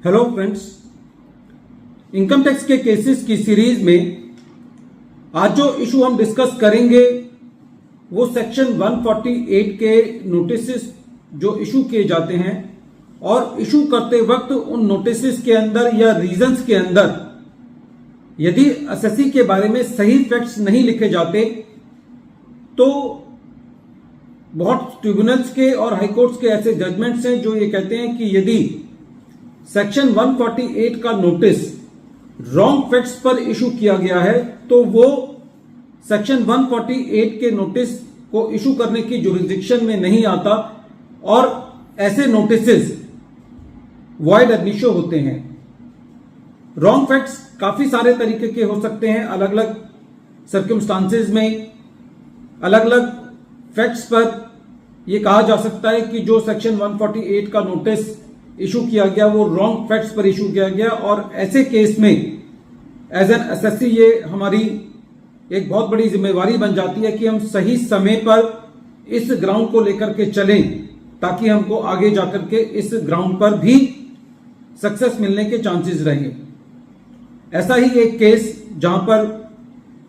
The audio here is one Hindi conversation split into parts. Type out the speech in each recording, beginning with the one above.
हेलो फ्रेंड्स, इनकम टैक्स के केसेस की सीरीज में आज जो इशू हम डिस्कस करेंगे वो सेक्शन 148 के नोटिसेस जो इशू किए जाते हैं और इशू करते वक्त उन नोटिसेस के अंदर या रीजंस के अंदर यदि एसएससी के बारे में सही फैक्ट्स नहीं लिखे जाते तो बहुत ट्रिब्यूनल्स के और हाईकोर्ट्स के ऐसे जजमेंट्स हैं जो ये कहते हैं कि यदि सेक्शन 148 का नोटिस रॉन्ग फैक्ट्स पर इशू किया गया है तो वो सेक्शन 148 के नोटिस को इशू करने की जुरिस्डिक्शन में नहीं आता और ऐसे नोटिसेस वॉइड एब इनिशियो होते हैं। रॉन्ग फैक्ट्स काफी सारे तरीके के हो सकते हैं, अलग अलग सर्कमस्टांसेस में अलग अलग फैक्ट्स पर यह कहा जा सकता है कि जो सेक्शन 148 का नोटिस इशू किया गया वो रॉन्ग फैक्ट्स पर इशू किया गया और ऐसे केस में एज एन एसएससी ये हमारी एक बहुत बड़ी जिम्मेवारी बन जाती है कि हम सही समय पर इस ग्राउंड को लेकर के चलें ताकि हमको आगे जाकर के इस ग्राउंड पर भी सक्सेस मिलने के चांसेस रहें। ऐसा ही एक केस जहां पर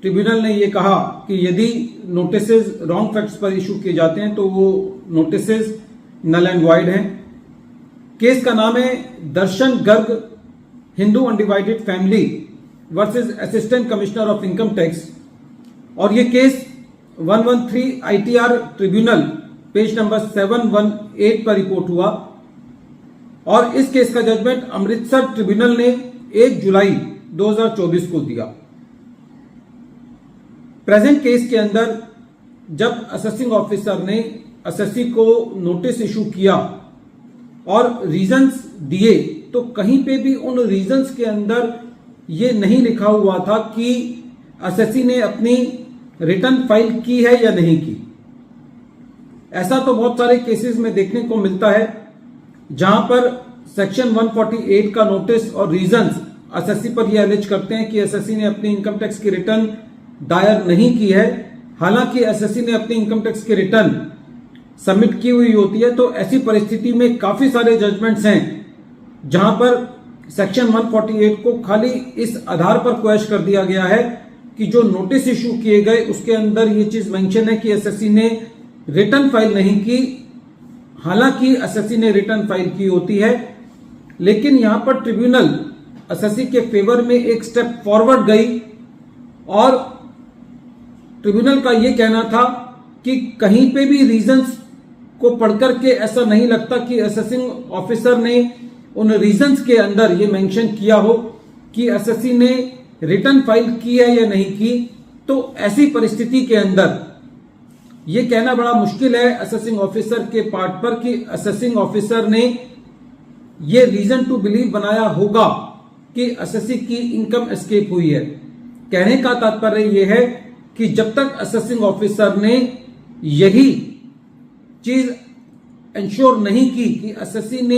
ट्रिब्यूनल ने यह कहा कि यदि नोटिसेस रॉन्ग फैक्ट्स पर इशू किए जाते हैं तो वो नोटिसेस नल एंड वॉइड हैं। केस का नाम है Darshan Garg Hindu undivided family versus assistant commissioner of income tax और ये case 113 ITR tribunal page number 718 पर रिपोर्ट हुआ और इस केस का जजमेंट अमृतसर ट्रिब्यूनल ने 1 जुलाई 2024 को दिया। प्रेजेंट केस के अंदर जब असेसिंग ऑफिसर ने एसएससी को नोटिस इशू किया और रीजंस दिए तो कहीं पे भी उन रीजंस के अंदर ये नहीं लिखा हुआ था कि एसएससी ने अपनी रिटर्न फाइल की है या नहीं की। ऐसा तो बहुत सारे केसेस में देखने को मिलता है जहां पर सेक्शन 148 का नोटिस और रीजंस एसएससी पर यह एलिज करते हैं कि एसएससी ने अपनी इनकम टैक्स की रिटर्न दायर नहीं की है, हालांकि एसएससी ने अपनी इनकम टैक्स की रिटर्न सबमिट की हुई होती है। तो ऐसी परिस्थिति में काफी सारे जजमेंट्स हैं जहां पर सेक्शन 148 को खाली इस आधार पर क्वेश्चन कर दिया गया है कि जो नोटिस इशू किए गए उसके अंदर ये चीज मेंशन है कि एसएससी ने रिटर्न फाइल नहीं की, हालांकि एसएससी ने रिटर्न फाइल की होती है। लेकिन यहां पर ट्रिब्यूनल एसएससी के फेवर में एक स्टेप फॉरवर्ड गई और ट्रिब्यूनल का यह कहना था कि कहीं पे भी रीजंस को पढ़कर के ऐसा नहीं लगता कि असेसिंग ऑफिसर ने उन रीजंस के अंदर ये मेंशन किया हो कि एसएससी ने रिटर्न फाइल की है या नहीं की। तो ऐसी परिस्थिति के अंदर यह कहना बड़ा मुश्किल है असेसिंग ऑफिसर के पार्ट पर कि असेसिंग ऑफिसर ने यह रीजन टू बिलीव बनाया होगा कि एसएससी की इनकम एस्केप हुई है। कहने का तात्पर्य यह है कि जब तक असेसिंग ऑफिसर ने यही चीज इंश्योर नहीं की कि एसएससी ने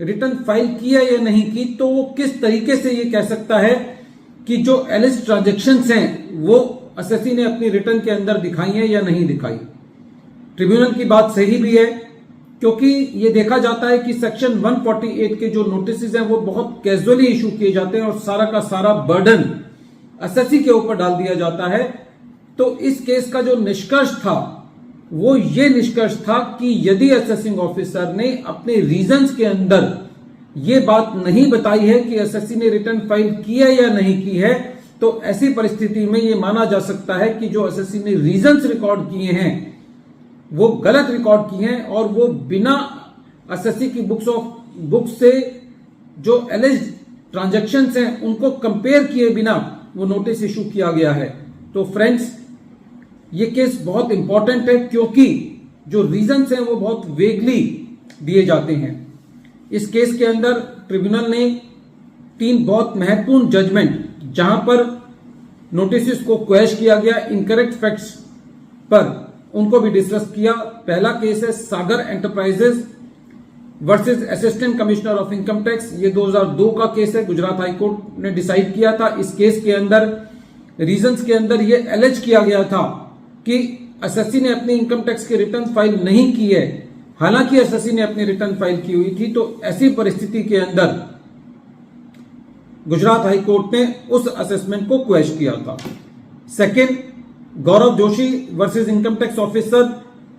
रिटर्न फाइल किया या नहीं की तो वो किस तरीके से ये कह सकता है कि जो एलिज ट्रांजैक्शंस हैं वो एसएससी ने अपनी रिटर्न के अंदर दिखाई है या नहीं दिखाई। ट्रिब्यूनल की बात सही भी है क्योंकि ये देखा जाता है कि सेक्शन 148 के जो नोटिस हैं वो बहुत कैजुअली इशू किए जाते हैं और सारा का सारा बर्डन एसएससी के ऊपर डाल दिया जाता है। तो इस केस का जो निष्कर्ष था वो ये निष्कर्ष था कि यदि असेसिंग ऑफिसर ने अपने रीजंस के अंदर ये बात नहीं बताई है कि एसएससी ने रिटर्न फाइल की है या नहीं की है तो ऐसी परिस्थिति में ये माना जा सकता है कि जो एसएससी ने रीजंस रिकॉर्ड किए हैं वो गलत रिकॉर्ड किए हैं और वो बिना एसएससी की बुक्स से जो एलिज्ड ट्रांजैक्शंस हैं उनको कंपेयर किए बिना वो नोटिस इशू किया गया है। तो फ्रेंड्स, ये केस बहुत इंपॉर्टेंट है क्योंकि जो रीजंस हैं वो बहुत वेगली दिए जाते हैं। इस केस के अंदर ट्रिब्यूनल ने 3 बहुत महत्वपूर्ण जजमेंट जहां पर नोटिस को क्वेश्चन किया गया इनकरेक्ट फैक्ट्स पर उनको भी डिस्कस किया। पहला केस है Sagar enterprises versus assistant commissioner of income tax, ये 2002 का केस है, गुजरात हाईकोर्ट ने डिसाइड किया था। इस केस के अंदर रीजंस के अंदर ये एलिज किया गया था कि एसएससी ने अपनी इनकम टैक्स की रिटर्न फाइल नहीं की है, हालांकि एसएससी ने अपनी रिटर्न फाइल की हुई थी। तो ऐसी परिस्थिति के अंदर गुजरात हाई कोर्ट ने उस असेसमेंट को क्वेश किया था। Second, Gaurav Joshi versus income tax officer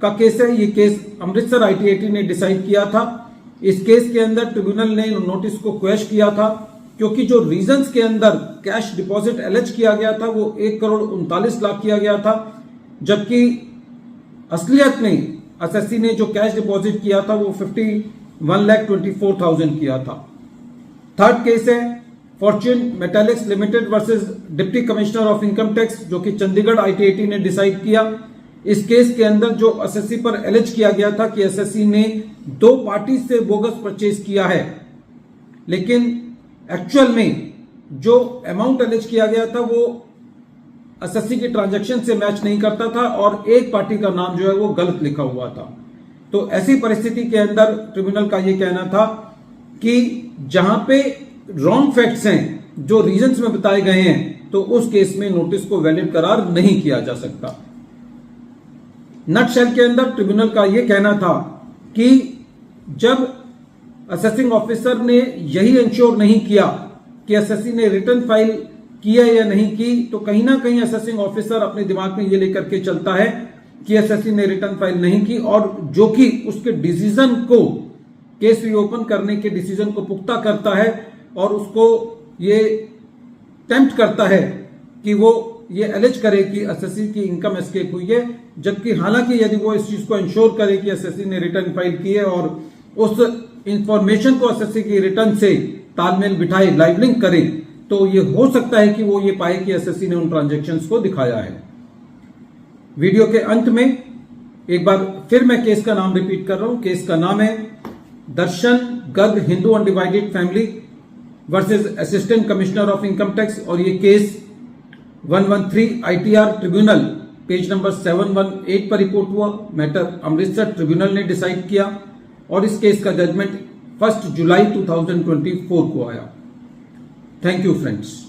का केस है। ये केस अमृतसर ITAT ने डिसाइड किया था। इस केस के अंदर ट्रिब्यूनल ने नोटिस को क्वेश किया था क्योंकि जो रीजंस के अंदर कैश डिपॉजिट एलेज किया गया था वो 1,39,00,000 किया गया था, जबकि असलियत में एसएससी ने जो कैश डिपॉजिट किया था वो 51,24,000 किया था। थर्ड केस है Fortune Metallics Limited versus deputy commissioner of income tax, जो कि चंडीगढ़ ITAT ने डिसाइड किया। इस केस के अंदर जो एसएससी पर एलिज किया गया था कि एसएससी ने 2 पार्टी से बोगस परचेज किया है, लेकिन एक्चुअल में जो अमाउंट एलिज किया गया था वो एसएससी के ट्रांजैक्शन से मैच नहीं करता था और एक पार्टी का नाम जो है वो गलत लिखा हुआ था। तो ऐसी परिस्थिति के अंदर ट्रिब्यूनल का ये कहना था कि जहां पे रॉन्ग फैक्ट्स हैं जो रीजंस में बताए गए हैं तो उस केस में नोटिस को वैलिड करार नहीं किया जा सकता। नटशेल के अंदर ट्रिब्यूनल का यह कहना था कि जब असेसिंग ऑफिसर ने यही इंश्योर नहीं किया कि एसएससी ने रिटर्न फाइल किया या नहीं की, तो कहीं ना कहीं असेसिंग ऑफिसर अपने दिमाग में ये लेकर के चलता है कि एसएससी ने रिटर्न फाइल नहीं की, और जो कि उसके डिसीजन को, केस रीओपन करने के डिसीजन को पुख्ता करता है और उसको ये टेम्प्ट करता है कि वो ये एलिज करे कि एसएससी की इनकम एस्केप हुई है, जबकि हालांकि यदि वो इस चीज को इंश्योर करे कि एसएससी ने रिटर्न फाइल की है और उस इंफॉर्मेशन को एसएससी की रिटर्न से तालमेल बिठाए, लाइव लिंक करे, तो ये हो सकता है कि वो ये पाए कि एसएससी ने उन ट्रांजैक्शंस को दिखाया है। वीडियो के अंत में एक बार फिर मैं केस का नाम रिपीट कर रहा हूं। केस का नाम है Darshan Garg Hindu undivided family versus assistant commissioner of income tax, और ये case 113 ITR tribunal page number 718 पर रिपोर्ट हुआ। मैटर अमृतसर ट्रिब्यूनल ने डिसाइड किया और इस केस का जजमेंट 1 जुलाई 2024 को आया। Thank you friends.